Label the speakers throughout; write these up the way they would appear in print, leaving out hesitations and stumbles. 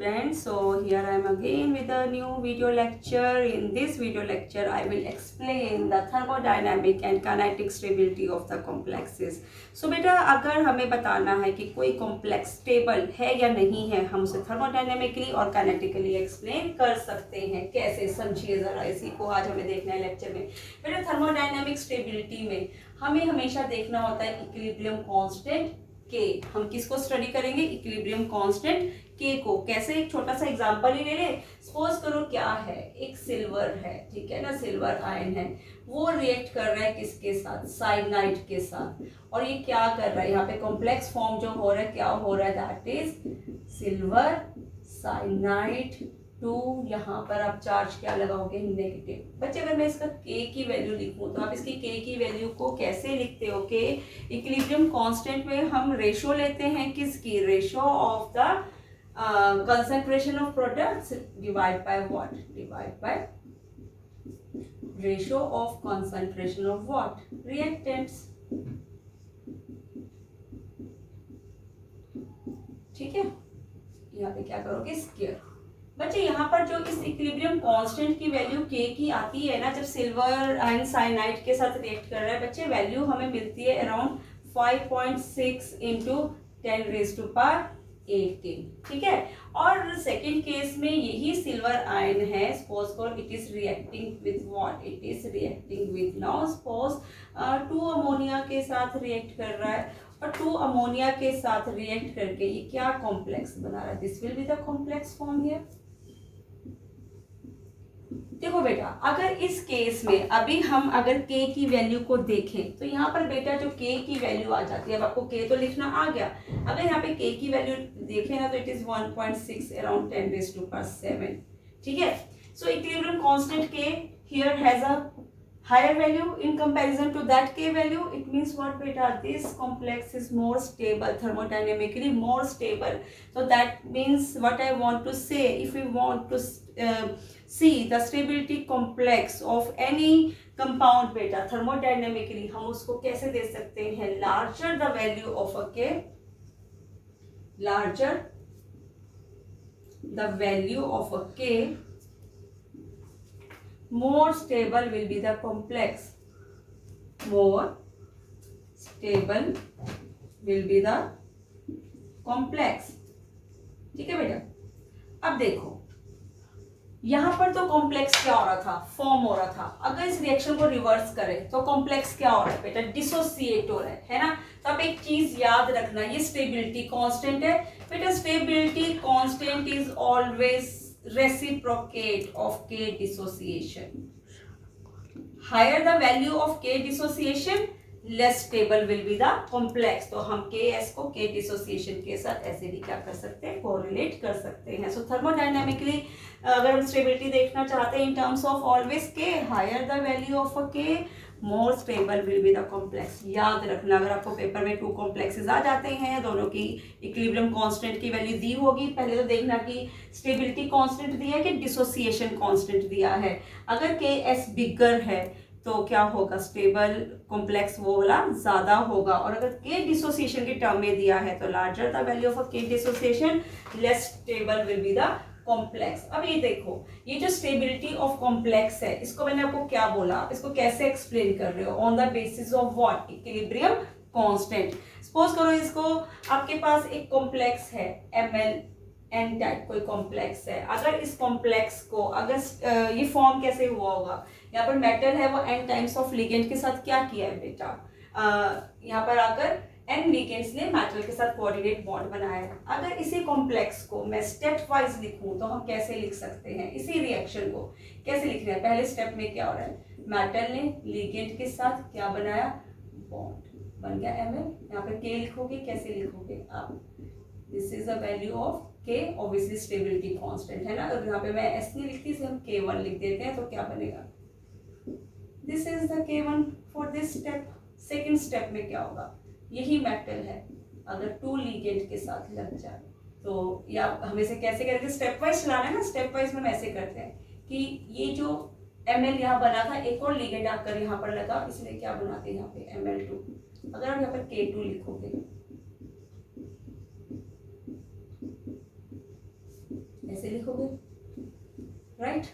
Speaker 1: students, so here I am again with a new video lecture. In this video lecture I will explain the thermodynamic and kinetic stability of the complexes. So बेटा अगर हमें बताना है कि कोई complex stable है या नहीं है, हम उसे थर्मोडायनेमिकली और काइनेटिकली एक्सप्लेन कर सकते हैं। कैसे, समझिए जरा, इसी को आज हमें देखना है लेक्चर में। बेटा थर्मोडायनेमिक स्टेबिलिटी में हमें हमेशा देखना होता है इक्विलिब्रियम कांस्टेंट के। हम किसको स्टडी करेंगे? इक्विलिब्रियम कांस्टेंट के को। कैसे? एक छोटा सा एग्जांपल ही ले ले। सपोज करो क्या है, एक सिल्वर है, ठीक है ना, सिल्वर आयन है, वो रिएक्ट कर रहा है किसके साथ? साइनाइड के साथ। और ये क्या कर रहा है? यहाँ पे कॉम्प्लेक्स फॉर्म जो हो रहा है, क्या हो रहा है? That is silver cyanide two, यहाँ पर आप चार्ज क्या लगाओगे? नेगेटिव। बच्चे अगर मैं इसका के की वैल्यू लिखूं तो आप इसकी के की वैल्यू को कैसे लिखते हो? के इक्विलिब्रियम कांस्टेंट में हम रेशो लेते हैं, किसकी? Ratio of the concentration of products divide by what? Divide by ratio of concentration of what? Reactants. ठीक है, यहाँ पे क्या करोगे? स्क्वायर। बच्चे यहाँ पर जो इस इक्विलिब्रियम कांस्टेंट की वैल्यू के की आती है ना, जब सिल्वर एंड साइनाइड के साथ रिएक्ट कर रहा है, बच्चे वैल्यू हमें मिलती है अराउंड 5.6 इंटू 10⁻18। ठीक है। और सेकंड केस में यही सिल्वर आयन है, suppose for it is reacting with what? It is reacting with, now suppose 2 ammonia के साथ रिएक्ट कर रहा है, और 2 अमोनिया के साथ रिएक्ट करके ये क्या कॉम्प्लेक्स बना रहा है? This will be the complex form here. देखो बेटा, अगर इस केस में अभी हम अगर के की वैल्यू को देखें तो यहाँ पर बेटा जो के की वैल्यू आ जाती है, अब आपको के तो लिखना आ गया, अगर यहाँ पे के की वैल्यू देखें ना तो इट इज 1.6 अराउंड 10⁻7। ठीक है। सो इक्विलिब्रियम कांस्टेंट के here has a higher value in comparison to that K value. It means what beta? This complex is more stable, thermodynamically more stable. So that means what I want to say, if we want to see the stability complex of any compound beta thermodynamically, हम उसको कैसे दे सकते हैं? Larger the value of a K, larger the value of a K, more stable will be the complex. More stable will be the complex. ठीक है बेटा। अब देखो यहां पर तो कॉम्प्लेक्स क्या हो रहा था? फॉर्म हो रहा था। अगर इस रिएक्शन को रिवर्स करें तो कॉम्प्लेक्स क्या हो रहा है बेटा? डिसोसिएट हो रहा है ना। तो आप एक चीज याद रखना, ये स्टेबिलिटी कांस्टेंट है बेटा। Stability constant is always reciprocate of K dissociation. Higher the value of K dissociation, less stable will be the complex. तो हम Ks को K dissociation के साथ ऐसे भी क्या कर सकते हैं? कोरिलेट कर सकते हैं। सो थर्मोडायनेमिकली अगर हम स्टेबिलिटी देखना चाहते हैं in terms of always K, higher the value of a K, more stable will be the complex. याद रखना, अगर आपको पेपर में 2 कॉम्प्लेक्सेस आ जाते हैं, दोनों की इक्विलिब्रियम कांस्टेंट की वैल्यू दी होगी, पहले तो देखना कि स्टेबिलिटी कांस्टेंट दिया है कि डिसोसिएशन कांस्टेंट दिया है। अगर Ks बिगर है तो क्या होगा? स्टेबल कॉम्प्लेक्स वो वाला ज्यादा होगा। और अगर K डिसोसिएशन के टर्म में दिया है तो larger the value of K dissociation, less stable will be the complex. अब ये देखो, ये जो स्टेबिलिटी ऑफ कॉम्प्लेक्स है, इसको मैंने आपको क्या बोला? आप इसको कैसे एक्सप्लेन कर रहे हो? On the basis of what? Equilibrium constant. Suppose करो इसको, आपके पास एक कॉम्प्लेक्स है MlN टाइप कोई कॉम्प्लेक्स है। अगर इस कॉम्प्लेक्स को अगर ये फॉर्म कैसे हुआ होगा? यहाँ पर मेटल है, वो N टाइम्स ऑफ लिगेंड के साथ क्या किया है बेटा? यहाँ पर आकर N लिगेंड्स ने मेटल के साथ कोऑर्डिनेट बॉन्ड बनाया है। अगर इसी कॉम्प्लेक्स को मैं स्टेप वाइज लिखूं तो हम कैसे लिख सकते हैं? इसी रिएक्शन को कैसे लिखना है? पहले स्टेप में क्या हो रहा है? मेटल ने लिगेंड के साथ क्या बनाया? बॉन्ड बन गया Ml। यहाँ पे K लिखोगे, कैसे लिखोगे आप? This is the value of K, obviously stability constant है ना। अगर यहाँ पे मैं S नहीं लिखती, इसे हम K1 लिख देते हैं तो क्या बनेगा? This is the K1 for this step. Second step में क्या होगा? यही मेटल है, अगर 2 लिगेंड के साथ लग जाए तो, या हम इसे कैसे करेंगे? स्टेप वाइज चलाना है ना। स्टेप वाइज में ऐसे करते हैं कि ये जो Ml यहाँ बना था, एक और लिगेंड आकर यहाँ पर लगा, इसलिए क्या बनाते हैं यहाँ पे? Ml2। अगर आप यहाँ पर K2 लिखोगे ऐसे लिखोगे, राइट।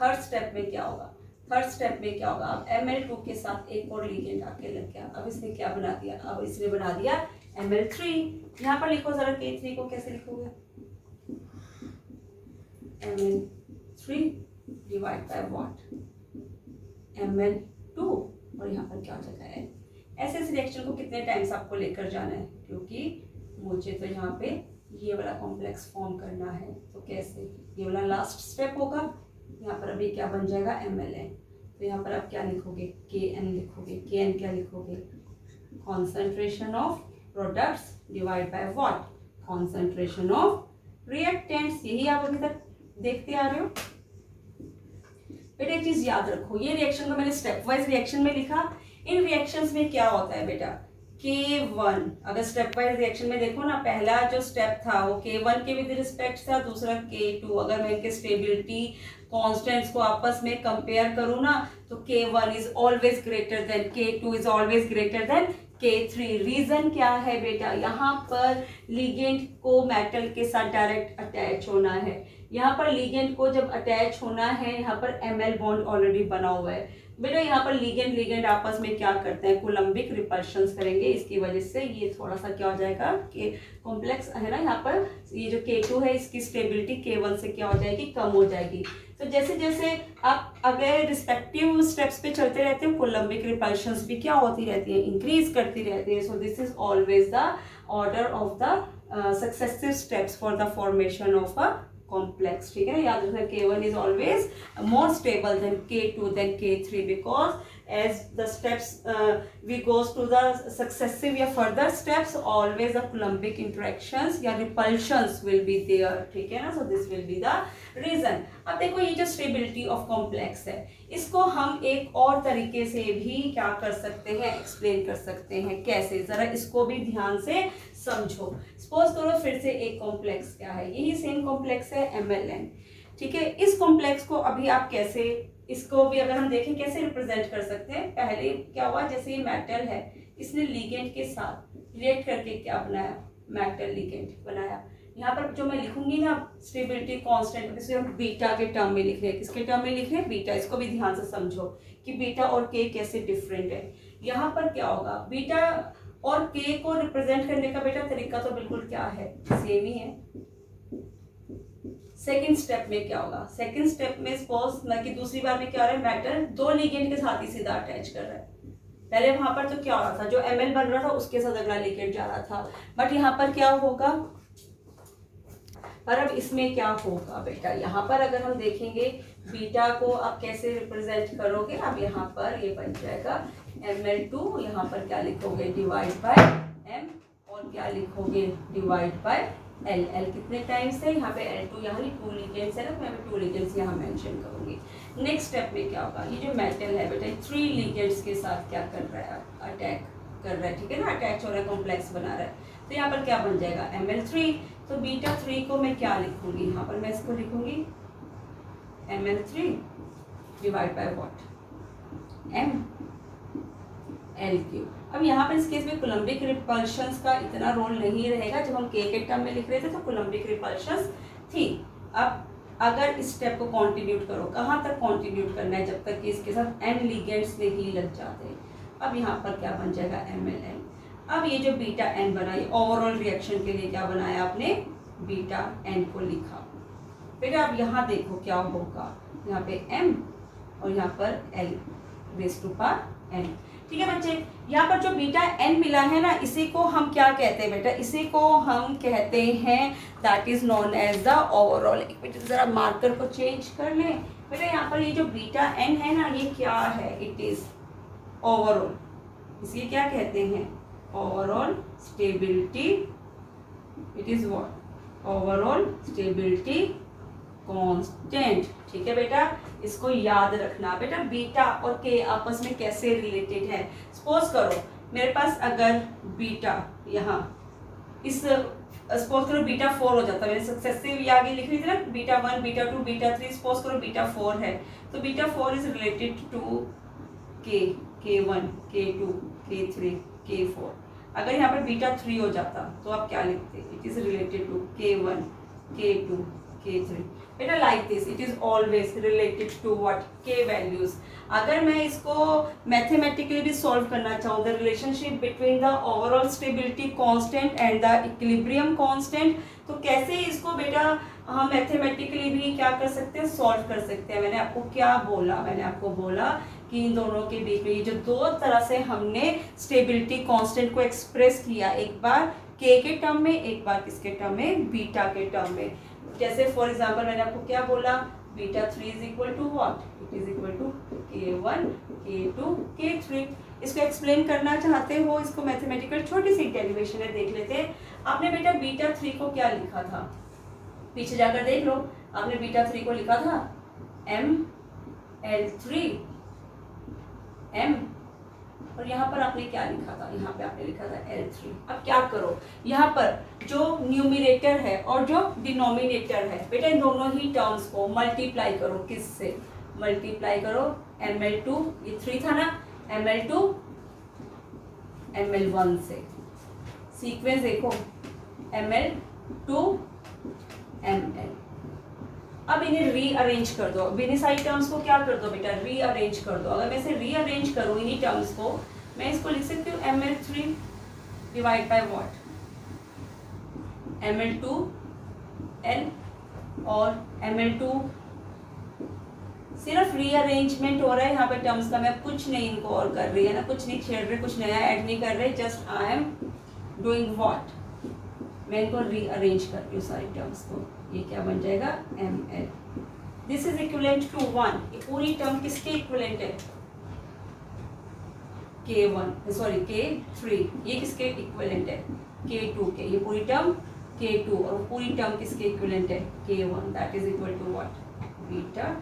Speaker 1: थर्ड स्टेप में क्या होगा, थर्ड स्टेप में क्या होगा, अब Ml2 के साथ एक और लिगेंड आके लग गया। अब इसने क्या बना दिया, अब इसने बना दिया Ml3। यहाँ पर लिखो जरा K3 को कैसे लिखोगे, Ml3 divide by what, Ml2, और यहाँ पर क्या हो जाएगा है। ऐसे इस रिएक्शन को कितने टाइम्स आपको लेकर जाना है, क्योंकि मुझे तो यहाँ पे ये वाला कॉम्प्लेक्स फॉर्म करना है। तो कैसे, ये वाला लास्ट स्टेप होगा, यहाँ पर अभी क्या बन जाएगा MLN। तो यहाँ पर आप क्या लिखोगे, KN लिखोगे। KN क्या लिखोगे, concentration of products divide by what, concentration of reactants. यही आप अभी तक देखते आ रहे हो। बेटा एक चीज याद रखो, ये रिएक्शन को मैंने स्टेप वाइज रिएक्शन में लिखा। इन रिएक्शंस में क्या होता है बेटा, K1, अगर स्टेप वाइज रिएक्शन में देखो ना, पहला जो स्टेप था वो K1 के विद रिस्पेक्ट था, दूसरा K2। अगर मैं इनके स्टेबिलिटी कॉन्स्टेंट्स को आपस में कंपेयर करूँ ना, तो K1 is always greater than K2 is always greater than K3। Reason क्या है बेटा, यहाँ पर लिगेंड को मेटल के साथ डायरेक्ट अटैच होना है। यहाँ पर लिगेंड को जब अटैच होना है, यहाँ पर Ml बॉन्ड ऑलरेडी बना हुआ है बेटा। यहाँ पर लिगेंड आपस में क्या करते हैं, कोलम्बिक रिपल्शंस करेंगे। इसकी वजह से ये थोड़ा सा क्या हो जाएगा कि कॉम्प्लेक्स है ना, यहाँ पर ये जो K2 है इसकी स्टेबिलिटी K1 से क्या हो जाएगी, कम हो जाएगी। तो जैसे जैसे आप अगर रिस्पेक्टिव स्टेप्स पे चलते रहते हो, कोलम्बिक रिपल्शंस भी क्या होती रहती है, इंक्रीज करती रहती है। So this is always the order of the successive steps for the formation of a complex। ठीक है, याद रखना K1 is always more stable than K2 than K3 because as the steps we goes to the successive या further steps, always the coulombic interactions या repulsions will be there। ठीक है ना, so this will be the reason। अब देखो ये जो stability of complex है, इसको हम एक और तरीके से भी क्या कर सकते हैं, एक्सप्लेन कर सकते हैं। कैसे, जरा इसको भी ध्यान से समझो। सपोज करो फिर से एक कॉम्प्लेक्स क्या है, यही सेम कॉम्प्लेक्स है MLN। ठीक है, इस कॉम्प्लेक्स को अभी आप कैसे, इसको भी अगर हम देखें कैसे रिप्रेजेंट कर सकते हैं। पहले क्या हुआ, जैसे ये मेटल है, इसने लिगेंड के साथ रिएक्ट करके क्या बनाया, मेटल लिगेंड बनाया। यहाँ पर जो मैं लिखूंगी ना स्टेबिलिटी कांस्टेंट, इसे हम बीटा के टर्म में लिख रहे हैं। किसके टर्म में लिख रहे हैं, बीटा। इसको भी ध्यान से समझो कि बीटा और के कैसे डिफरेंट है। यहाँ पर क्या होगा, बीटा और के को रिप्रेजेंट करने का बेटा तरीका तो बिल्कुल क्या है, सेम ही है। सेकेंड स्टेप में क्या होगा, सेकेंड स्टेप में सपोज ना कि दूसरी बार में क्या हो रहा है, मेटल दो लिगेंड के साथ ही सीधा अटैच कर रहा है। पहले वहां पर तो क्या हो रहा था, जो Ml बन रहा था उसके साथ अगला लिगेंड जा रहा था। बट यहाँ पर क्या होगा, पर अब इसमें क्या होगा बेटा, यहाँ पर अगर हम देखेंगे बीटा को आप कैसे रिप्रेजेंट करोगे। अब यहाँ पर ये बन जाएगा Ml2, यहाँ पर क्या लिखोगे, डिवाइड बाय M, और क्या लिखोगे, डिवाइड बाय L। L कितने टाइम्स है, यहाँ पे L2, यहाँ 2 लिगेंड्स है ना, मैं 2 लिगेंड्स यहाँ मेंशन करूंगी। नेक्स्ट स्टेप में क्या होगा, ये जो मेटल है बेटा 3 लिगेंड्स के साथ क्या कर रहा है, अटैक कर रहा है। ठीक है ना, अटैच हो रहा है, कॉम्प्लेक्स बना रहा है। तो यहाँ पर क्या बन जाएगा, Ml3। तो बीटा 3 को मैं क्या लिखूंगी, यहाँ पर मैं इसको लिखूंगी Ml3 divide by what, Ml3। अब यहाँ पर इस केस में कोलम्बिक रिपल्शंस का इतना रोल नहीं रहेगा। जब हम के टर्म में लिख रहे थे तो कोलम्बिक रिपल्शंस थी। अब अगर इस स्टेप को कॉन्टिन्यूट करो, कहाँ तक कॉन्टिन्यूट करना है, जब तक कि इसके साथ N लिगेंड्स नहीं लग जाते। अब यहाँ पर क्या बन जाएगा, MLN। अब ये जो बीटा N बना, ये ओवरऑल रिएक्शन के लिए क्या बनाया आपने, बीटा N को लिखा। फिर अब यहाँ देखो क्या होगा, यहाँ पे M और यहाँ पर L raise to power N। ठीक है बच्चे, यहाँ पर जो बीटा N मिला है ना, इसी को हम क्या कहते हैं बेटा, इसी को हम कहते हैं that is known as the overall. एक मिनट जरा मार्कर को चेंज कर लें बेटा। यहाँ पर ये जो बीटा N है ना, ये क्या है, इट इज ओवरऑल। इसे क्या कहते हैं, overall stability. It is what, overall stability constant. ठीक है बेटा, इसको याद रखना बेटा। बीटा और के आपस में कैसे रिलेटेड है। सपोज करो मेरे पास अगर बीटा यहाँ इस सपोज करो बीटा 4 हो जाता है, मैंने सक्सेसिव आगे लिख रही थी ना, बीटा 1 बीटा 2 बीटा 3। सपोज करो बीटा 4 है, तो beta 4 is related to K1 K2 K3 K4। अगर यहाँ पर बीटा 3 हो जाता तो आप क्या लिखते, it is related to K1 K2 K3 बेटा like this it is always related to what K values. अगर मैं इसको मैथमेटिकली भी सॉल्व करना चाहूँ the relationship between the overall stability constant and the equilibrium constant, तो कैसे इसको बेटा हम मैथमेटिकली भी क्या कर सकते हैं, सॉल्व कर सकते हैं। मैंने आपको क्या बोला, मैंने आपको बोला कि इन दोनों के बीच में ये जो दो तरह से हमने स्टेबिलिटी कांस्टेंट को एक्सप्रेस किया, एक बार K के टर्म में, एक बार किसके टर्म में, बीटा के टर्म में। जैसे फॉर एग्जांपल मैंने आपको क्या बोला, beta 3 is equal to what, it is equal to K1 K2 K3। इसको एक्सप्लेन करना चाहते हो, इसको मैथमेटिकल छोटी सी डेरिवेशन है, देख लेते हैं। आपने बेटा बीटा 3 को क्या लिखा था, पीछे जाकर देख लो। आपने बीटा 3 को लिखा था ML3 M, और यहाँ पर आपने क्या लिखा था, यहाँ पे आपने लिखा था L3। अब क्या करो, यहाँ पर जो न्यूमरेटर है और जो डिनोमिनेटर है बेटा इन दोनों ही टर्म्स को मल्टीप्लाई करो, किससे मल्टीप्लाई करो, ML2 ये 3 था ना, ML2 ML1 से। सीक्वेंस देखो ML2 ML। अब इन्हें रीअरेंज कर दो, अब इन्हीं सारी टर्म्स को क्या कर दो बेटा, रीअरेंज कर दो। अगर मैं इसे रीअरेंज करूँ इन्हीं टर्म्स को, मैं इसको लिख सकती हूँ ML3 divide by what, ML2 L और ML2। सिर्फ रीअरेंजमेंट हो रहा है यहाँ पे टर्म्स का, मैं कुछ नहीं इनको और कर रही है ना, कुछ नहीं छेड़ रहे, कुछ नया ऐड नहीं कर रहे, just I am doing what, मैं इनको रीअरेंज कर रही हूँ सारी टर्म्स को। ये क्या बन जाएगा ML, this is equivalent to 1। ये पूरी टर्म किसके इक्विवेलेंट है, K1 सॉरी K3, ये किसके इक्विवेलेंट है, K2 के। ये पूरी टर्म K2 और पूरी टर्म किसके इक्विवेलेंट है, K1, that is equal to what, beta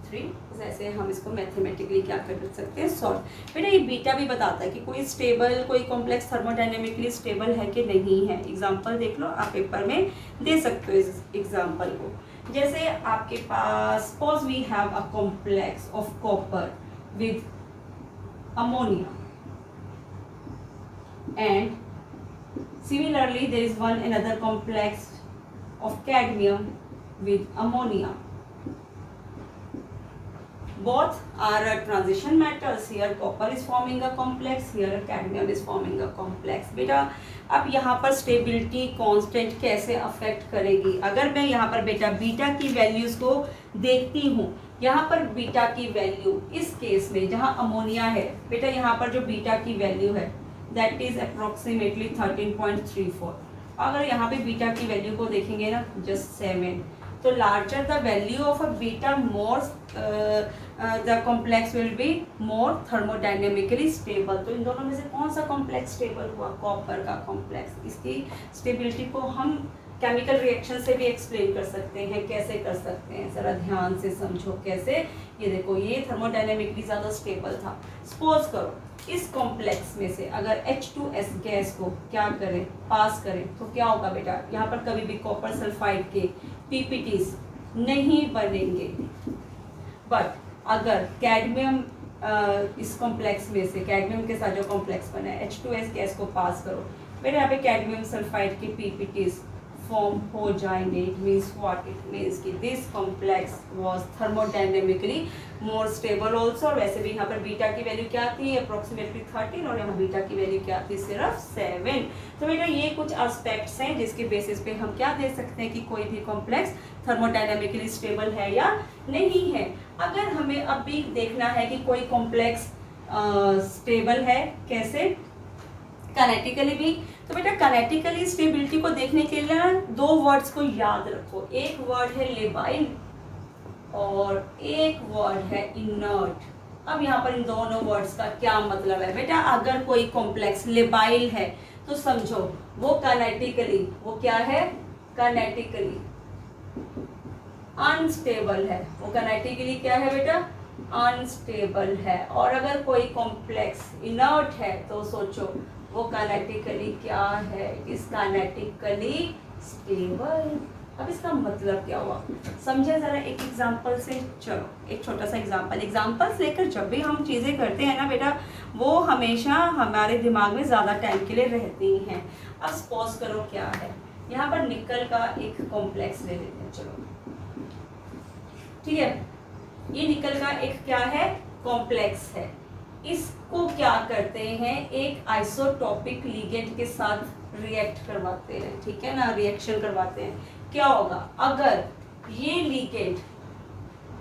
Speaker 1: 3। ऐसे हम इसको मैथमेटिकली क्या कर सकते हैं, सॉल्व। बेटा ये बीटा भी बताता है कि कोई स्टेबल, कोई कॉम्प्लेक्स थर्मोडायनेमिकली स्टेबल है कि नहीं है। एग्जांपल देख लो, आप पेपर में दे सकते हो इस एग्जांपल को। जैसे आपके पास suppose we have a complex of copper with ammonia and similarly there is one another complex of cadmium with ammonia. Both are transition metals. Here copper is forming a complex, here cadmium is forming a complex. बेटा अब यहाँ पर stability constant कैसे affect करेगी, अगर मैं यहाँ पर बेटा बीटा की वैल्यूज को देखती हूँ, यहाँ पर बीटा की वैल्यू इस केस में जहाँ अमोनिया है बेटा, यहाँ पर जो बीटा की वैल्यू है दैट इज अप्रोक्सीमेटली 13.34। अगर यहाँ पे बीटा की वैल्यू को देखेंगे ना जस्ट 7, तो larger the value of a beta more the complex will be more thermodynamically stable. तो इन दोनों में से कौन सा कॉम्प्लेक्स स्टेबल हुआ, कॉपर का कॉम्प्लेक्स। इसकी स्टेबिलिटी को हम केमिकल रिएक्शन से भी एक्सप्लेन कर सकते हैं, कैसे कर सकते हैं जरा ध्यान से समझो कैसे। ये देखो ये थर्मोडायनेमिकली ज़्यादा स्टेबल था। सपोज करो इस कॉम्प्लेक्स में से अगर H2S गैस को क्या करें, पास करें, तो क्या होगा बेटा, यहाँ पर कभी भी कॉपर सल्फाइड के PPTs नहीं बनेंगे। बट अगर कैडमियम इस कॉम्प्लेक्स में से, कैडमियम के साथ जो कॉम्प्लेक्स बना है H2S गैस को पास करो बेटा, यहाँ पे कैडमियम सल्फाइड के PPTs फॉर्म हो जाएंगे। It means what, it means कि this complex was thermodynamically more stable also. वैसे भी यहाँ पर बीटा की वैल्यू क्या थी, अप्रोक्सीमेटली 13, और यहाँ बीटा की वैल्यू क्या थी, सिर्फ 7। तो बेटा ये कुछ एस्पेक्ट्स हैं जिसके बेसिस पे हम क्या दे सकते हैं कि कोई भी कॉम्प्लेक्स थर्मोडायनेमिकली स्टेबल है या नहीं है। अगर हमें अब भी देखना है कि कोई कॉम्प्लेक्स स्टेबल है, कैसे, काइनेटिकली भी। तो बेटा काइनेटिकली स्टेबिलिटी को देखने के लिए दो वर्ड्स को याद रखो, एक वर्ड है लेबाइल और एक वर्ड है इनर्ट। अब यहाँ पर इन दोनों वर्ड्स का क्या मतलब है बेटा, अगर कोई कॉम्प्लेक्स लेबाइल है तो समझो वो काइनेटिकली, वो क्या है, काइनेटिकली अनस्टेबल है। वो काइनेटिकली क्या है बेटा, अनस्टेबल है। और अगर कोई कॉम्प्लेक्स इनर्ट है तो सोचो वो काइनेटिकली क्या है, इट इज काइनेटिकली स्टेबल। अब इसका मतलब क्या हुआ समझे जरा एक एग्जांपल से। चलो एक छोटा सा एग्जांपल्स लेकर जब भी हम चीज़ें करते हैं ना बेटा, वो हमेशा हमारे दिमाग में ज़्यादा टाइम के लिए रहती हैं। अब सपोज करो क्या है, यहाँ पर निकल का एक कॉम्प्लेक्स ले लेते हैं, चलो ठीक है। ये निकल का एक क्या है, कॉम्प्लेक्स है। इसको क्या करते हैं, एक आइसोटॉपिक लिगेंड के साथ रिएक्ट करवाते हैं, ठीक है ना, रिएक्शन करवाते हैं। क्या होगा, अगर ये लिगेंड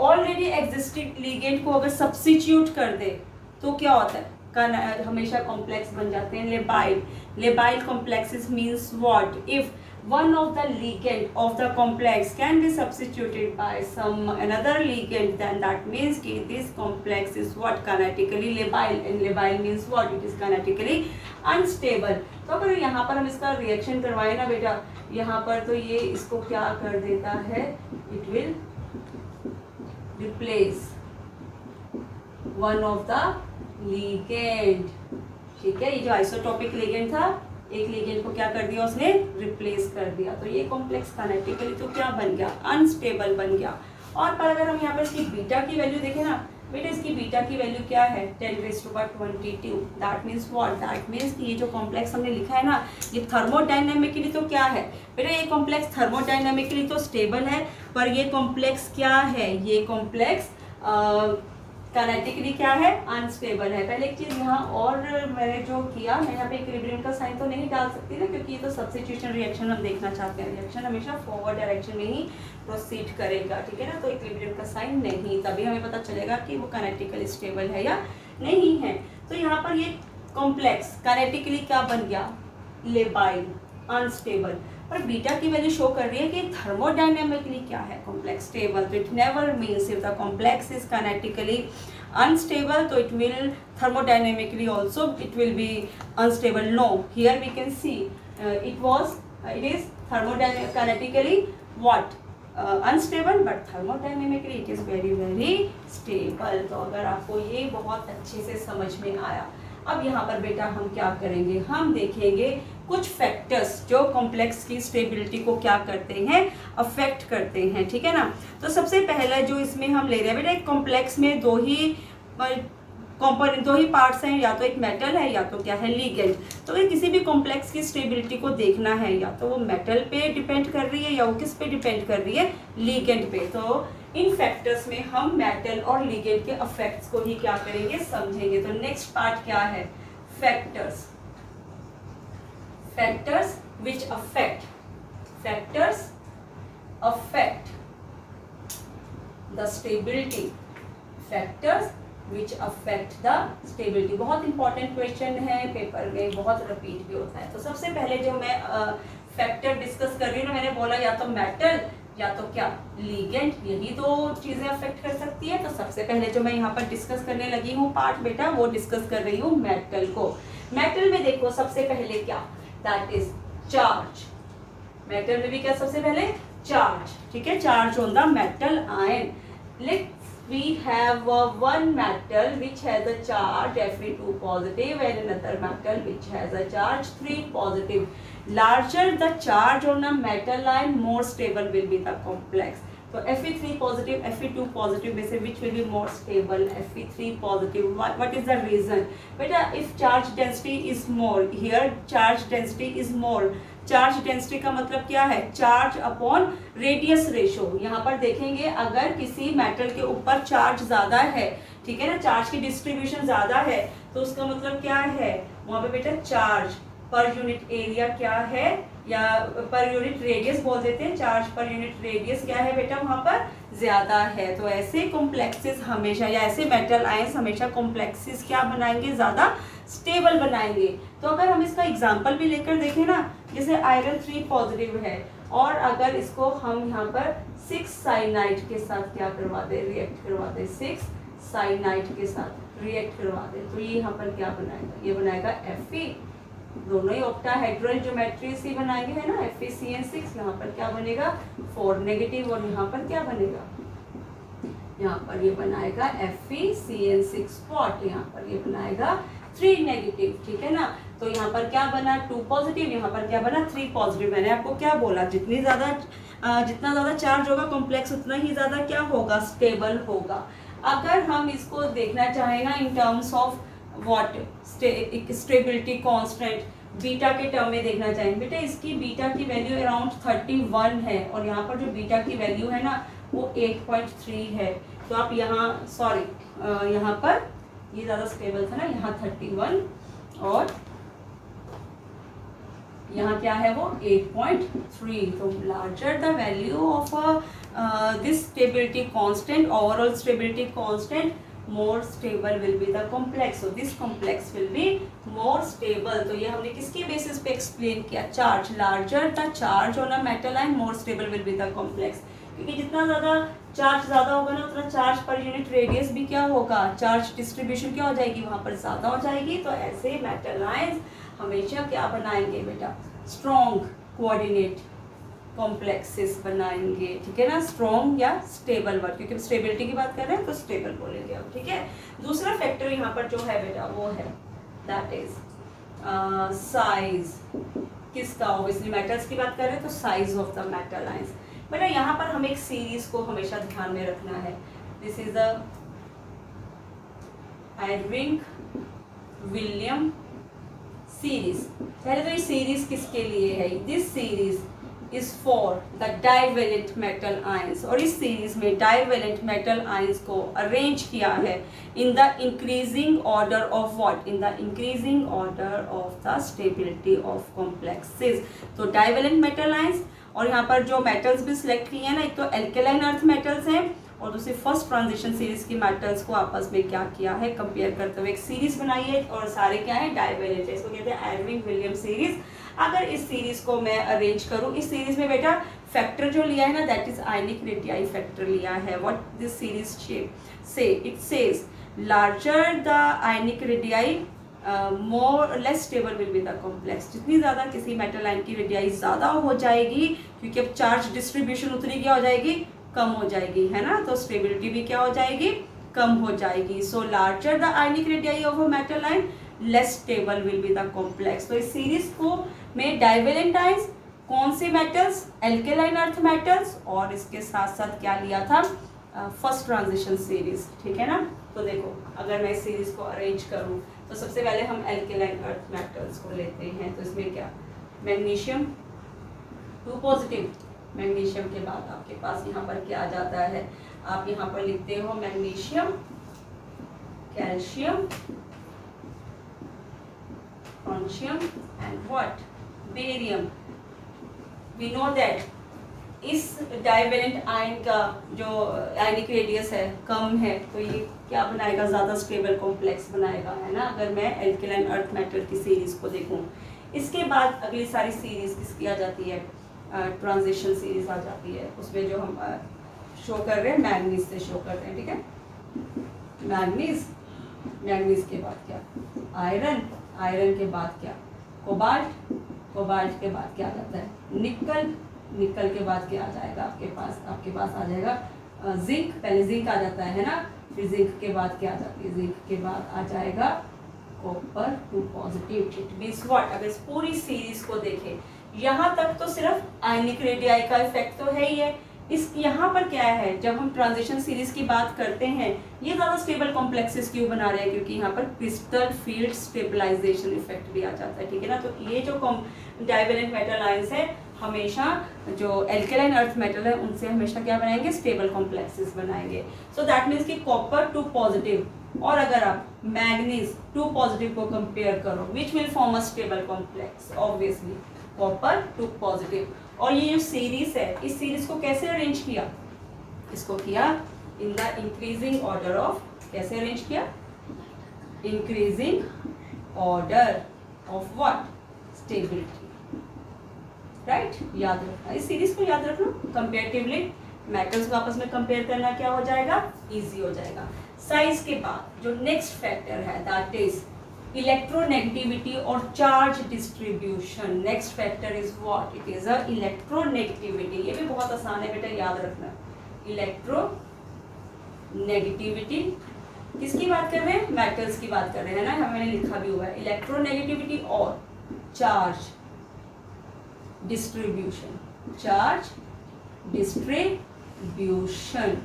Speaker 1: ऑलरेडी एग्जिस्टिंग लिगेंड को अगर सब्स्टिट्यूट कर दे तो क्या होता है, हमेशा कॉम्प्लेक्स बन जाते हैं, labile. Labile complexes means what, if one of the ligand of the complex can be substituted by some another ligand, then that means कि this complex is what, kinetically labile, and labile means what, it is kinetically unstable। तो अगर यहाँ पर हम इसका reaction करवाए ना बेटा, यहाँ पर तो ये इसको क्या कर देता है, it will replace one of the ligand, ठीक है। ये जो आइसोटॉपिक लिगेंड था, एक लिगेंड को क्या कर दिया उसने, रिप्लेस कर दिया, तो ये कॉम्प्लेक्स काइनेटिकली तो क्या बन गया, अनस्टेबल बन गया। और पर अगर हम यहाँ पर इसकी बीटा की वैल्यू देखें ना बेटा, इसकी बीटा की वैल्यू क्या है, 10⁻22। That means what, that means कि ये जो कॉम्प्लेक्स हमने लिखा है ना, ये थर्मोडायनेमिकली तो क्या है बेटा, ये कॉम्प्लेक्स थर्मोडायनेमिकली तो स्टेबल है, पर ये कॉम्प्लेक्स क्या है, ये कॉम्प्लेक्स काइनेटिकली क्या है, अनस्टेबल है। पहले एक चीज़ यहाँ और मैंने जो किया, मैं यहाँ पे इक्विलिब्रियम का साइन तो नहीं डाल सकती ना, क्योंकि ये तो सब्स्टिट्यूशन रिएक्शन हम देखना चाहते हैं, रिएक्शन हमेशा फॉरवर्ड डायरेक्शन में ही प्रोसीड करेगा, ठीक है ना। तो इक्विलिब्रियम का साइन नहीं, तभी हमें पता चलेगा कि वो काइनेटिकली स्टेबल है या नहीं है। तो यहाँ पर ये कॉम्प्लेक्स काइनेटिकली क्या बन गया, लेबाइल, अनस्टेबल। पर बीटा की वैल्यू शो कर रही है कि थर्मोडायनेमिकली क्या है, कॉम्प्लेक्स स्टेबल। तो it never means if the complex is kinetically unstable, तो it will thermodynamically also it will be unstable. No, here we can see it is thermodynamically what, unstable, but thermodynamically it is very stable। तो अगर आपको ये बहुत अच्छे से समझ में आया, अब यहाँ पर बेटा हम क्या करेंगे, हम देखेंगे कुछ फैक्टर्स जो कॉम्प्लेक्स की स्टेबिलिटी को क्या करते हैं, अफेक्ट करते हैं, ठीक है ना। तो सबसे पहला जो इसमें हम ले रहे हैं बेटा, एक कॉम्प्लेक्स में दो ही पार्ट्स हैं, या तो एक मेटल है या तो क्या है, लिगेंड। तो अगर किसी भी कॉम्प्लेक्स की स्टेबिलिटी को देखना है, या तो वो मेटल पे डिपेंड कर रही है या वो किस पे डिपेंड कर रही है, लिगेंड पे। तो इन फैक्टर्स में हम मेटल और लिगेंड के अफेक्ट्स को ही क्या करेंगे, समझेंगे। तो नेक्स्ट पार्ट क्या है, factors which affect the stability, factors which affect the stability। बहुत इंपॉर्टेंट क्वेश्चन है, पेपर में बहुत रिपीट भी होता है। तो सबसे पहले जो मैं फैक्टर डिस्कस कर रही हूँ ना, मैंने बोला या तो मेटल या तो क्या, लिगेंड, यही दो चीजें अफेक्ट कर सकती है। तो सबसे पहले जो मैं यहाँ पर डिस्कस करने लगी हूँ पार्ट बेटा, वो डिस्कस कर रही हूँ मेटल को। मेटल में देखो सबसे पहले क्या, दैट इज चार्ज। मेटल में भी क्या, सबसे पहले चार्ज, ठीक है, charge on the metal ion. Let we have one metal which has a charge Fe2 positive and another metal which has a charge 3 positive. Larger the charge on a metal ion, more stable will be the complex. So Fe3 positive, Fe2 positive में से which will be more stable, Fe3 positive. What is the reason? Beta, if charge density is more, here charge density is more. Charge density का मतलब क्या है, charge upon radius ratio. यहाँ पर देखेंगे अगर किसी मेटल के ऊपर चार्ज ज्यादा है, ठीक है ना, चार्ज की डिस्ट्रीब्यूशन ज्यादा है, तो उसका मतलब क्या है, वहाँ पे बेटा चार्ज पर यूनिट एरिया क्या है, या पर यूनिट रेडियस बोल देते हैं, चार्ज पर यूनिट रेडियस क्या है बेटा वहाँ पर ज्यादा है। तो ऐसे कॉम्प्लेक्सेस हमेशा, या ऐसे मेटल आयंस हमेशा कॉम्प्लेक्सेस क्या बनाएंगे, ज्यादा स्टेबल बनाएंगे। तो अगर हम इसका एग्जांपल भी लेकर देखें ना, जैसे आयरन 3 पॉजिटिव है, और अगर इसको हम यहाँ पर 6 साइनाइड के साथ क्या करवा दे, रिएक्ट करवा दे, 6 साइनाइड के साथ रिएक्ट करवा दे, तो ये यहाँ पर क्या बनाएगा, ये बनाएगा Fe। दोनों ही ऑक्टाहेड्रल ज्योमेट्री से बनाएंगे, है ना, FeCN6। यहाँ पर क्या बनेगा, 4 नेगेटिव, और यहाँ पर क्या बनेगा, यहाँ पर ये बनाएगा FeCN6 स्पॉट, यहाँ पर ये बनाएगा 3 नेगेटिव, ठीक है ना। तो यहाँ पर क्या बना, 2 पॉजिटिव, यहाँ पर क्या बना, 3 पॉजिटिव। मैंने आपको क्या बोला, जितना ज्यादा चार्ज होगा कॉम्प्लेक्स, उतना ही ज्यादा क्या होगा, स्टेबल होगा। अगर हम इसको देखना चाहें ना इन terms of what, stability constant, beta के टर्म में देखना चाहेंगे बेटा, इसकी बीटा की वैल्यू अराउंड 31 है और यहाँ पर जो बीटा की वैल्यू है ना वो 8.3 है। तो आप यहाँ सॉरी यहाँ पर ये ज़्यादा स्टेबल था ना, यहाँ 31 और यहाँ क्या है वो 8.3। तो larger the value of this stability constant, overall stability constant, more stable will be the complex, so this complex will be more stable। तो ये हमने किसके बेसिस पे एक्सप्लेन किया, charge, larger the charge on a metal ion more stable will be the complex. क्योंकि जितना ज़्यादा charge ज़्यादा होगा ना उतना चार्ज पर यूनिट रेडियस भी क्या होगा, चार्ज डिस्ट्रीब्यूशन क्या हो जाएगी वहाँ पर ज़्यादा हो जाएगी। तो ऐसे मेटल आयंस हमेशा क्या बनाएंगे बेटा, स्ट्रॉन्ग कोऑर्डिनेट कॉम्प्लेक्सेस बनाएंगे, ठीक है ना, स्ट्रॉन्ग या स्टेबल वर्ड, क्योंकि स्टेबिलिटी की बात कर रहे हैं तो स्टेबल बोलेंगे हम, ठीक है। दूसरा फैक्टर यहाँ पर जो है बेटा वो है दैट इज साइज। किसका, ऑब्वियसली मेटल्स की बात कर रहे हैं तो size of the metal ions. बेटा यहाँ पर हमें एक सीरीज को हमेशा ध्यान में रखना है। This is the Edwin William series. पहले तो ये सीरीज किसके लिए है, this series is for the divalent metal ions. और इस सीरीज में डाइवेलेंट मेटल आयंस को अरेंज किया है in the increasing order of what, in the increasing order of the stability of complexes. तो डाइवेलेंट मेटल आयंस, और यहाँ पर जो मेटल्स भी सिलेक्ट किए हैं ना, एक तो एल्केलाइन अर्थ मेटल्स हैं और दूसरी फर्स्ट ट्रांजिशन सीरीज की मेटल्स को आपस में क्या किया है, कंपेयर करते हुए एक सीरीज बनाई है और सारे क्या है, डाइवेलेंट है। इसको कहते हैं एडविन विलियम सीरीज। अगर इस सीरीज को मैं अरेंज करूं, इस सीरीज में बेटा फैक्टर जो लिया है ना that is ionic radii factor लिया है। व्हाट दिस सीरीज से it says larger the ionic radii more less stable will be the complex. जितनी ज़्यादा किसी मेटल आयन की रेडियाई ज़्यादा हो जाएगी, क्योंकि अब चार्ज डिस्ट्रीब्यूशन उतनी क्या हो जाएगी, कम हो जाएगी, है ना, तो स्टेबिलिटी भी क्या हो जाएगी, कम हो जाएगी। So larger the ionic radii of a metal ion less stable will be the complex. तो इस सीरीज को में डाइवेलेंट आयंस, कौन से मेटल्स, एल्केलाइन अर्थ मेटल्स, और इसके साथ साथ क्या लिया था, फर्स्ट ट्रांजिशन सीरीज, ठीक है ना। तो देखो अगर मैं इस सीरीज को अरेंज करूं तो सबसे पहले हम एल्केलाइन अर्थ मेटल्स को लेते हैं। तो इसमें क्या, मैग्नीशियम 2 पॉजिटिव, मैग्नीशियम के बाद आपके पास यहाँ पर क्या आ जाता है, आप यहाँ पर लिखते हो magnesium, calcium, francium and what, barium. We know that इस डाइवेलेंट आयन का जो आयनिक रेडियस है कम है, तो ये क्या बनाएगा, ज़्यादा स्टेबल कॉम्प्लेक्स बनाएगा, है ना, अगर मैं एल्केलाइन अर्थ मेटल की सीरीज को देखूं। इसके बाद अगली सारी सीरीज किसकी आ जाती है, ट्रांजिशन सीरीज आ जाती है। उसमें जो हम शो कर रहे हैं मैग्नीज से शो करते हैं, ठीक है। मैग्नीज, मैग्नीज के बाद क्या, आयरन, आयरन के बाद क्या, कोबाल्ट, कोबाल्ट के बाद क्या आ जाता है, निकल, निकल के बाद क्या आ जाएगा आपके पास आ जाएगा जिंक। पहले जिंक आ जाता है ना, फिर जिंक के बाद क्या आ जाती है, जिंक के बाद आ जाएगा copper 2 positive. It means what, अगर इस पूरी सीरीज को देखें यहाँ तक तो सिर्फ आयनिक रेडियाई का इफेक्ट तो है ही है। इस यहाँ पर क्या है, जब हम ट्रांजिशन सीरीज की बात करते हैं ये ज़्यादा स्टेबल कॉम्प्लेक्सेस क्यों बना रहे हैं, क्योंकि यहाँ पर क्रिस्टल फील्ड स्टेबलाइजेशन इफेक्ट भी आ जाता है, ठीक है ना। तो ये जो डाइवेलेंट मेटल आयंस है हमेशा जो एल्केलाइन अर्थ मेटल है उनसे हमेशा क्या बनाएंगे, स्टेबल कॉम्प्लेक्सेस बनाएंगे। सो दैट मीन्स कि कॉपर 2 पॉजिटिव और अगर आप मैग्नीज 2 पॉजिटिव को कंपेयर करो, which will form a stable complex, obviously copper 2 positive. और ये जो सीरीज है, इस सीरीज को कैसे अरेंज किया, इसको किया in the increasing order of, कैसे अरेंज किया, increasing order of what, stability, right. याद रखना, इस सीरीज को याद रखना। कंपेरेटिवली मेटल्स को आपस में कंपेयर करना क्या हो जाएगा, इजी हो जाएगा। साइज के बाद जो नेक्स्ट फैक्टर है दैट इज इलेक्ट्रोनेगेटिविटी और charge distribution. Next factor is what, it is a electronegativity. ये भी बहुत आसान है बेटा, याद रखना। इलेक्ट्रोनेगेटिविटी किसकी बात कर रहे हैं, मेटल्स की बात कर रहे हैं ना, हमने लिखा भी हुआ है इलेक्ट्रोनेगेटिविटी और चार्ज डिस्ट्रीब्यूशन, चार्ज डिस्ट्रीब्यूशन।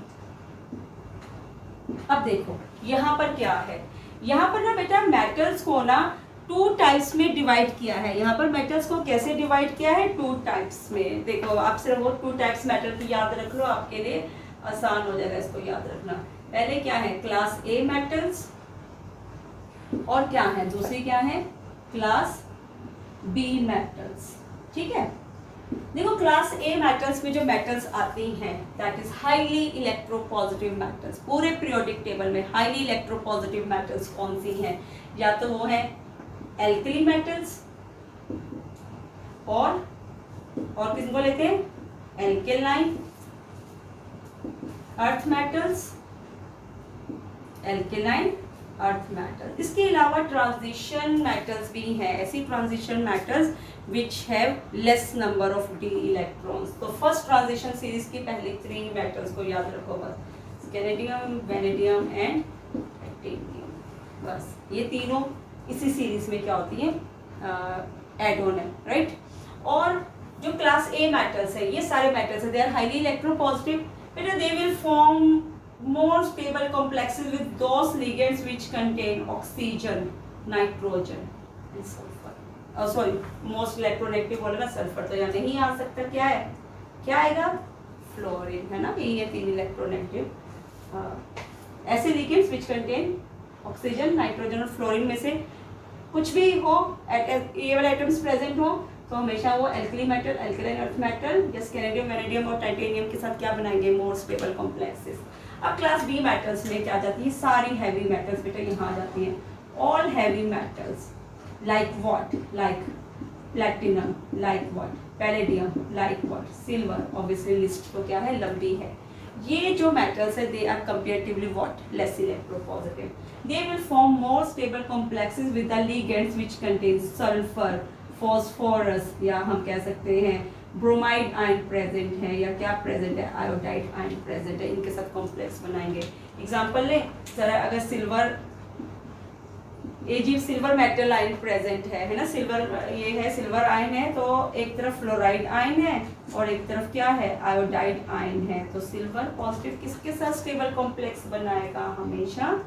Speaker 1: अब देखो यहाँ पर क्या है, यहाँ पर ना बेटा मेटल्स को ना टू टाइप्स में डिवाइड किया है। यहाँ पर मेटल्स को कैसे डिवाइड किया है? टू टाइप्स में। देखो आप सिर्फ वो टू टाइप्स मेटल को याद रख लो, आपके लिए आसान हो जाएगा इसको याद रखना। पहले क्या है? क्लास ए मेटल्स, और क्या है दूसरी? क्या है? Class B metals. ठीक है, देखो क्लास ए मेटल्स में जो मेटल्स आती हैं that is highly electropositive metals. पूरे पीरियोडिक टेबल में हाईली इलेक्ट्रोपॉजिटिव मेटल्स कौन सी हैं? या तो वो है एल्कली मेटल्स, और किसको लेते हैं? Alkaline earth metals, alkaline earth metal. इसके अलावा ट्रांजिशन मेटल्स भी हैं, ऐसी transition metals which have less number of D electrons. तो फर्स्ट ट्रांजिशन सीरीज की पहले 3 मेटल्स को याद रखो बस, स्केलेडियम, वेनेडियम एंड टाइटेनियम। बस ये तीनों इसी सीरीज में क्या होती है? एड ऑन है, राइट। और जो क्लास ए मेटल्स है, ये सारे मेटल्स है, दे आर हाईली इलेक्ट्रोपॉजिटिव, बेटा दे will form more stable complexes with those ligands which contain oxygen, nitrogen and sulfur. Sorry, most electronegative बोले ना सल्फर, तो यहाँ नहीं आ सकता। क्या है? क्या आएगा? फ्लोरीन, है ना। यही है 3 इलेक्ट्रोनेगेटिव ऐसे ligands which contain oxygen, nitrogen और फ्लोरीन में से कुछ भी हो, ये वाले आइटम्स प्रेजेंट हो, तो हमेशा वो alkali metal, alkaline earth metal या स्केलेडियम, वेनेडियम और टाइटेनियम के साथ क्या बनाएंगे? मोर स्टेबल कॉम्प्लेक्सेस। अब क्लास बी मेटल्स में क्या जाती है? सारी हैवी मेटल्स बेटा यहाँ आ जाती हैं। All heavy metals like what? Like platinum, like what? Palladium, like what? Silver. Obviously list तो क्या है? लंबी है। ये जो मेटल्स है they are comparatively what? Less electropositive. They will form more stable complexes with the ligands which contain sulphur, phosphorus, या हम कह सकते हैं ब्रोमाइड आयन प्रेजेंट है, या क्या प्रेजेंट है? आयोडाइड आयन प्रेजेंट है। इनके साथ कॉम्प्लेक्स बनाएंगे। एग्जांपल ले जरा, अगर silver, silver metal ion present है ना, सिल्वर ये है, सिल्वर आयन है, तो एक तरफ फ्लोराइड आयन है और एक तरफ क्या है? आयोडाइड आयन है। तो सिल्वर पॉजिटिव किसके साथ स्टेबल कॉम्प्लेक्स बनाएगा? हमेशा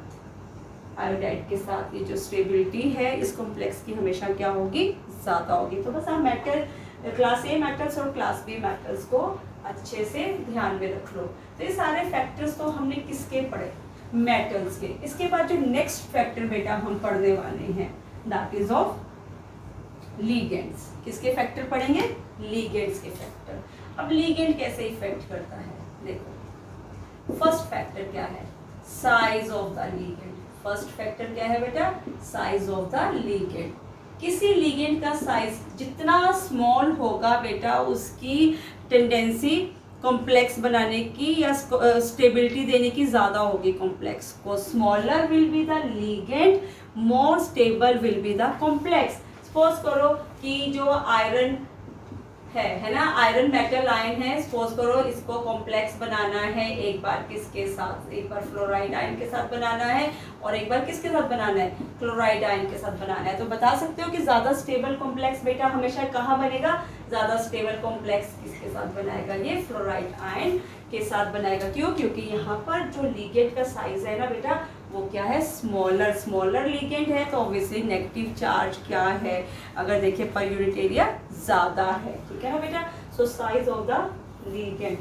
Speaker 1: आयोडाइड के साथ। ये जो स्टेबिलिटी है इस कॉम्प्लेक्स की हमेशा क्या होगी? ज्यादा होगी। तो बस आप मेटल, क्लास ए मेटल्स और क्लास बी मेटल्स को अच्छे से ध्यान में रख लो। तो ये सारे फैक्टर्स तो हमने किसके पढ़े? मेटल्स के। इसके बाद जो नेक्स्ट फैक्टर बेटा हम पढ़ने वाले हैं दैट इज ऑफ लिगेंड्स। किसके फैक्टर पढ़ेंगे? लिगेंड्स के फैक्टर। अब लिगेंड कैसे इफेक्ट करता है? देखो फर्स्ट फैक्टर क्या है? Size of the ligand. First factor क्या है बेटा? Size of the ligand. किसी लिगेंड का साइज जितना स्मॉल होगा बेटा, उसकी टेंडेंसी कॉम्प्लेक्स बनाने की या स्टेबिलिटी देने की ज्यादा होगी कॉम्प्लेक्स को। Smaller will be the ligand, more stable will be the complex. Suppose करो कि जो आयरन है ना, आयरन मेटल आयन है, सपोज करो इसको कॉम्प्लेक्स बनाना है, एक बार किसके साथ? एक बार फ्लोराइड आयन के साथ बनाना है और एक बार किसके साथ बनाना है? क्लोराइड आयन के साथ बनाना है। तो बता सकते हो कि ज्यादा स्टेबल कॉम्प्लेक्स बेटा हमेशा कहाँ बनेगा? ज्यादा स्टेबल कॉम्प्लेक्स किसके साथ बनाएगा? ये फ्लोराइड आयन के साथ बनाएगा। क्यों? क्योंकि यहाँ पर जो लिगेंड का साइज है ना बेटा, वो क्या है? स्मॉलर। स्मॉलर लिगेंड है तो ऑब्वियसली नेगेटिव चार्ज क्या है? अगर देखिए पर यूनिट एरिया ज्यादा है। ठीक है ना बेटा? So size of the ligand.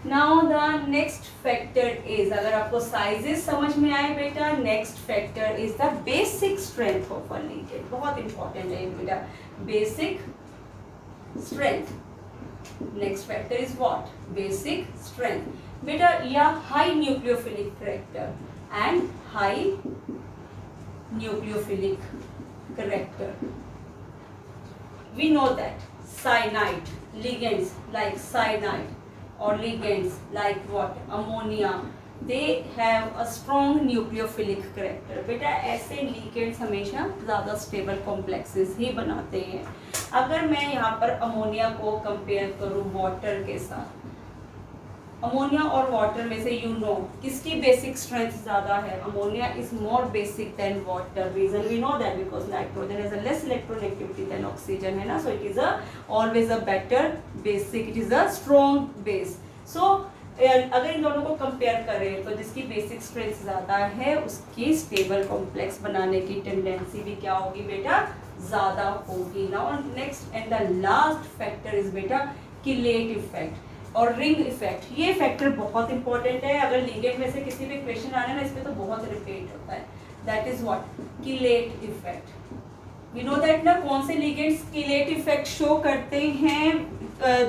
Speaker 1: Now the next factor is, अगर आपको साइजेस समझ में आए बेटा, next factor is the basic strength of a ligand. बहुत इंपॉर्टेंट है बेटा, basic strength. Next factor is what? Basic strength बेटा, या high nucleophilic character and high nucleophilic character. We know that cyanide ligands like cyanide or ligands like what? Ammonia, they have a strong nucleophilic character. बेटा ऐसे ligands हमेशा ज़्यादा stable complexes ही बनाते हैं। अगर मैं यहाँ पर अमोनिया को कंपेयर करूँ वाटर के साथ, अमोनिया और वाटर में से यू नो किसकी बेसिक स्ट्रेंथ ज्यादा है? Ammonia is more basic than water. Reason we know that because nitrogen is a less electronegativity than oxygen, है ना। So it is a always a better basic, it is a strong base. सो अगर इन दोनों को compare करें तो जिसकी बेसिक स्ट्रेंथ ज़्यादा है उसकी स्टेबल कॉम्प्लेक्स बनाने की टेंडेंसी भी क्या होगी बेटा, ज़्यादा होगी। Now next and the last factor is बेटा किलेट इफेक्ट और रिंग इफेक्ट। ये फैक्टर बहुत इंपॉर्टेंट है, अगर लिगेंड में से किसी भी क्वेश्चन आने ना इस पर तो बहुत रिपीट होता है। That is what, chelate effect. We know that ना कौन से लिगेंड्स किलेट इफेक्ट शो करते हैं,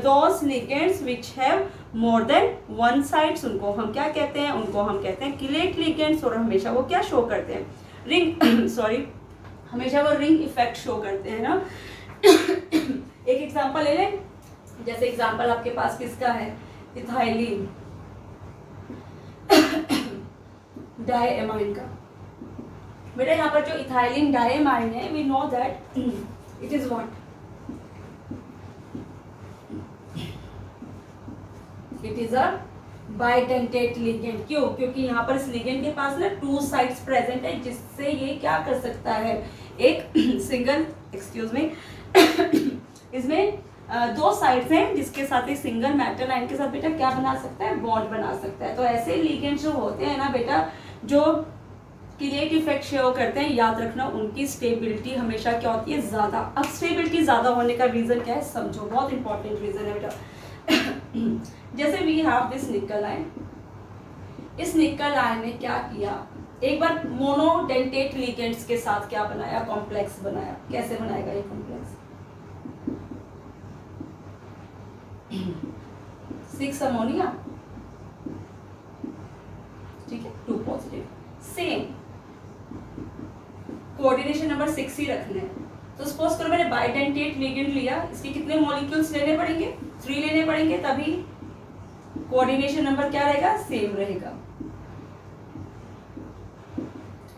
Speaker 1: those ligands which have more than one sides, उनको हम क्या कहते हैं, उनको हम कहते हैं किलेट लिगेंड्स। और हमेशा वो क्या शो करते हैं, रिंग सॉरी हमेशा वो रिंग इफेक्ट शो करते हैं ना। एक एग्जांपल ले लें, जैसे एग्जांपल आपके पास किसका है, इथाइलिन डाइएमाइन का। बेटा यहाँ पर जो इथाइलिन डाइएमाइन है, we know that it is what, it is a bidentate ligand. क्यों, क्योंकि यहाँ पर इस लिगेंड के पास ना 2 साइड्स प्रेजेंट है, जिससे ये क्या कर सकता है, एक सिंगल एक्सक्यूज मी इसमें 2 साइड्स हैं जिसके साथ एक सिंगल मेटल आयन के साथ बेटा क्या बना सकता है, बॉन्ड बना सकता है। तो ऐसे लिगेंड जो होते हैं ना बेटा, जो किलेट इफेक्ट शो करते हैं, याद रखना उनकी स्टेबिलिटी हमेशा क्या होती है, ज्यादा। अब स्टेबिलिटी ज्यादा होने का रीजन क्या है समझो, बहुत इंपॉर्टेंट रीजन है बेटा। जैसे वी हैव दिस निकल आयन, इस निकल आयन ने क्या किया, एक बार मोनोडेंटेट लिगेंड्स के साथ क्या बनाया, कॉम्प्लेक्स बनाया। कैसे बनाएगा ये कॉम्प्लेक्स, 6 अमोनिया, ठीक है, 2 पॉजिटिव, सेम कोऑर्डिनेशन नंबर 6 ही रखना है। तो सपोज करो मैंने बाइडेंटेट लिगेंड लिया, इसके कितने मॉलिक्यूल्स लेने पड़ेंगे, 3 लेने पड़ेंगे, तभी कोऑर्डिनेशन नंबर क्या रहेगा, सेम रहेगा।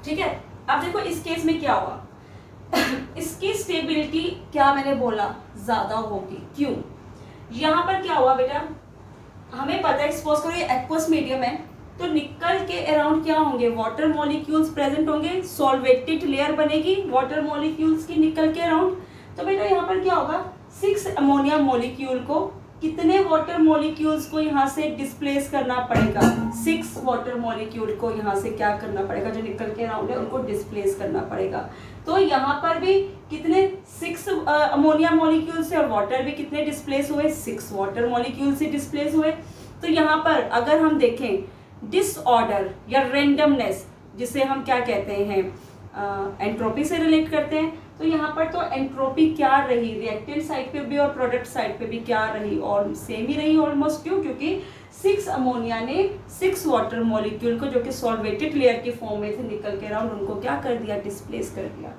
Speaker 1: ठीक है, अब देखो इस केस में क्या हुआ, इसकी स्टेबिलिटी क्या मैंने बोला ज्यादा होगी। क्यों, यहां पर क्या हुआ बेटा, हमें पता है सपोज करो ये एक्वस मीडियम है, तो निकल के अराउंड क्या होंगे, वाटर मॉलिक्यूल्स प्रेजेंट होंगे, सॉल्वेटेड लेयर बनेगी वाटर मॉलिक्यूल्स की निकल के अराउंड। तो बेटा यहाँ पर क्या होगा, 6 अमोनिया मॉलिक्यूल को कितने वाटर मॉलिक्यूल्स को यहाँ से डिस्प्लेस करना पड़ेगा, 6 वाटर मॉलिक्यूल को यहाँ से क्या करना पड़ेगा, जो निकल के अराउंड है उनको डिस्प्लेस करना पड़ेगा। तो यहाँ पर भी कितने 6 अमोनिया मॉलिक्यूल से, और वाटर भी कितने डिस्प्लेस हुए, 6 वाटर मॉलिक्यूल से डिस्प्लेस हुए। तो यहाँ पर अगर हम देखें डिसऑर्डर या रेंडमनेस, जिसे हम क्या कहते हैं, एंट्रोपी से रिलेट करते हैं, तो यहाँ पर तो एंट्रोपी क्या रही, रिएक्टेंट साइड पे भी और प्रोडक्ट साइड पे भी क्या रही, और सेम ही रही ऑलमोस्ट। क्यों, क्योंकि 6 अमोनिया ने 6 वाटर मॉलिक्यूल को जो कि सॉल्वेटेड लेयर के फॉर्म में थे निकल के अराउंड, उनको क्या कर दिया, डिस्प्लेस कर दिया।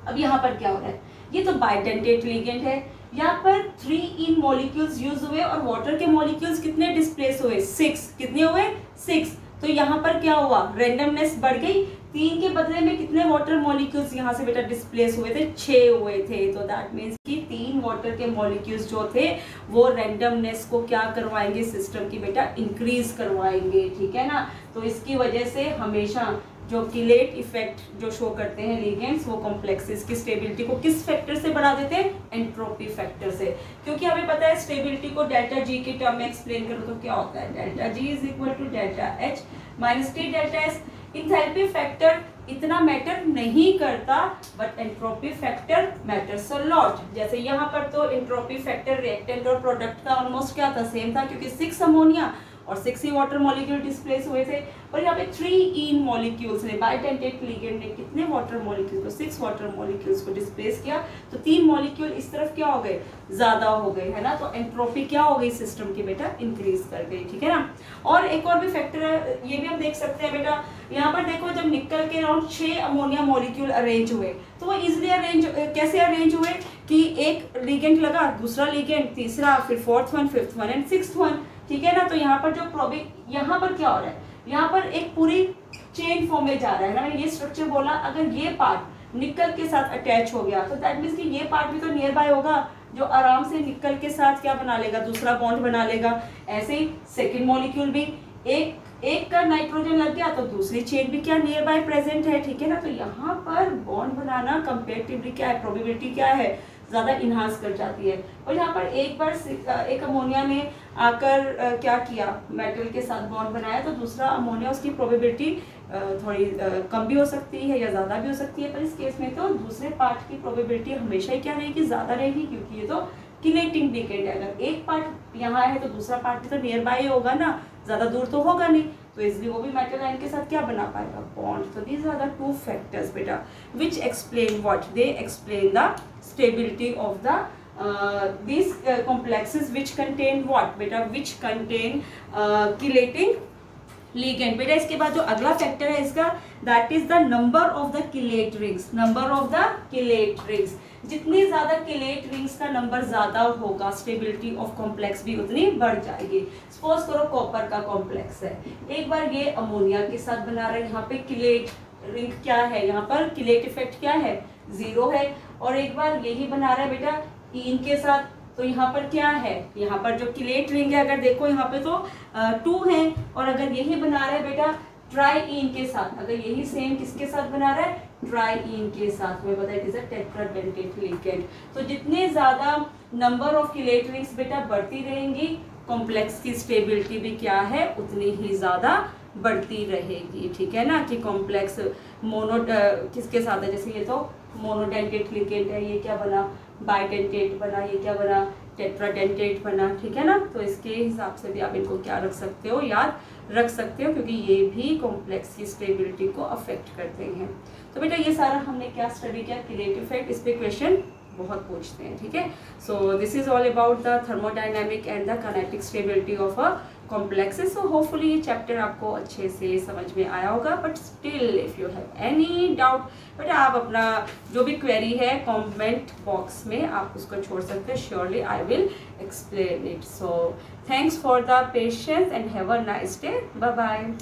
Speaker 1: अब यहाँ पर क्या हो रहा है, ये तो बाइडेंटेट लिगेंड है, यहाँ पर 3 इन मॉलिक्यूल्स यूज हुए और वाटर के मॉलिक्यूल्स कितने डिस्प्लेस हुए, 6। कितने हुए, 6। तो यहाँ पर क्या हुआ, रेंडमनेस बढ़ गई, 3 के बदले में कितने वाटर मॉलिक्यूल्स यहाँ से बेटा डिस्प्लेस हुए थे, 6 हुए थे। तो दैट मीन्स कि 3 वाटर के मॉलिक्यूल्स जो थे वो रेंडमनेस को क्या करवाएंगे, सिस्टम की बेटा इंक्रीज करवाएंगे। ठीक है ना, तो इसकी वजह से हमेशा जो किलेट इफेक्ट जो शो करते हैं लिगेंड्स, वो कॉम्प्लेक्सेस की स्टेबिलिटी को किस फैक्टर से बढ़ा देते हैं, एंट्रोपी फैक्टर से। क्योंकि हमें पता है स्टेबिलिटी को डेल्टा जी की टर्म में एक्सप्लेन करो तो क्या होता है, delta G is equal to delta H minus T delta S. Enthalpy factor इतना मैटर नहीं करता, but entropy factor matters a lot. जैसे यहाँ पर तो एंट्रोपी फैक्टर रिएक्टेंट और प्रोडक्ट का ऑलमोस्ट क्या था, सेम था, क्योंकि 6 अमोनिया और 6 ही वाटर मॉलिक्यूल डिस्प्लेस हुए थे। और यहाँ पे 3 इन मॉलिक्यूल्स ने, बाइडेंटेट लिगेंड ने कितने वाटर मॉलिक्यूल को, 6 वाटर मॉलिक्यूल्स को डिस्प्लेस किया। तो 3 मॉलिक्यूल इस तरफ क्या हो गए, ज्यादा हो गए, है ना। तो एंट्रोपी क्या हो गई, सिस्टम की बेटा इंक्रीज कर गई। ठीक है ना। और एक और भी फैक्टर है, ये भी हम देख सकते हैं बेटा, यहाँ पर देखो जब निकल के अराउंड 6 अमोनिया मॉलिक्यूल अरेंज हुए, तो वो इजिली अरेंज कैसे अरेंज हुए कि एक लिगेंड लगा, दूसरा लिगेंड, तीसरा, फिर 4th one, 5th one and 6th one. ठीक है ना। तो यहाँ पर जो यहाँ पर क्या हो रहा है, यहाँ पर एक पूरी चेन फॉर्म में जा रहा है ना। मैंने ये स्ट्रक्चर बोला, अगर ये पार्ट निकल के साथ अटैच हो गया तो दैट मीन्स कि ये पार्ट भी तो नियर बाय होगा, जो आराम से निकल के साथ क्या बना लेगा, दूसरा बॉन्ड बना लेगा। ऐसे ही सेकेंड मॉलिक्यूल भी एक का नाइट्रोजन लग गया तो दूसरी चेन भी क्या नियर बाय प्रेजेंट है। ठीक है ना। तो यहाँ पर बॉन्ड बनाना कंपेरेटिवली क्या है, प्रोबेबिलिटी क्या है, ज्यादा इनहांस कर जाती है। और यहाँ पर एक बार एक अमोनिया में आकर क्या किया, मेटल के साथ बॉन्ड बनाया, तो दूसरा अमोनिया, उसकी प्रोबेबिलिटी थोड़ी कम भी हो सकती है या ज़्यादा भी हो सकती है, पर इस केस में तो दूसरे पार्ट की प्रोबेबिलिटी हमेशा ही क्या रहेगी, ज़्यादा रहेगी, क्योंकि ये तो किनेटिक लिगेंड है। अगर एक पार्ट यहाँ है तो दूसरा पार्ट भी तो नियर बाई होगा ना, ज़्यादा दूर तो होगा नहीं, तो इसलिए वो भी मेटल आयन के साथ क्या बना पाएगा, बॉन्ड। तो these are the two factors बेटा which explain what, they explain the stability of the these complexes which contain what बेटा, which contain chelating ligand। बेटा इसके बाद जो अगला फैक्टर है इसका, that is the number of the chelate rings, number of the chelate rings. जितनी ज्यादा किलेट रिंग्स का नंबर ज्यादा होगा, स्टेबिलिटी ऑफ कॉम्प्लेक्स भी उतनी बढ़ जाएगी। सपोज करो कॉपर का कॉम्प्लेक्स है, एक बार ये अमोनिया के साथ बना रहे हैं, यहाँ पे किलेट रिंग क्या है, यहाँ पर किलेट इफेक्ट क्या है, 0 है, और एक बार यही बना रहा है बेटा इन के साथ, तो यहाँ पर क्या है, यहाँ पर जो किलेट रिंग है, अगर देखो यहाँ पे तो 2 है, और अगर यही बना रहा है बेटा ट्राईइन के साथ, अगर यही सेम किसके साथ बना रहा है, ट्राईइन के साथ, में पता है it is a tetradentate ligand. तो जितने ज्यादा नंबर ऑफ किलेट रिंग्स बेटा बढ़ती रहेंगी, कॉम्प्लेक्स की स्टेबिलिटी भी क्या है, उतनी ही ज्यादा बढ़ती रहेगी, ठीक है ना। कि कॉम्प्लेक्स मोनो किसके साथ है, जैसे ये तो मोनोडेंटेट लिगेंड है, ये क्या बना, बाइडेंटेट बना, ये क्या बना, टेट्राडेंटेट बना, ठीक है ना। तो इसके हिसाब से भी आप इनको क्या रख सकते हो, याद रख सकते हो, क्योंकि ये भी कॉम्प्लेक्स की स्टेबिलिटी को अफेक्ट करते हैं। तो बेटा ये सारा हमने क्या स्टडी किया, किलेट इफेक्ट, इस पे क्वेश्चन बहुत पूछते हैं, ठीक है। So this is all about the thermodynamic and the kinetic stability of a complexes. So hopefully ये चैप्टर आपको अच्छे से समझ में आया होगा, but still if you have any doubt बेटा आप अपना जो भी क्वेरी है कमेंट बॉक्स में आप उसको छोड़ सकते हैं, surely I will explain it. So thanks for the patience and have a nice day, bye bye.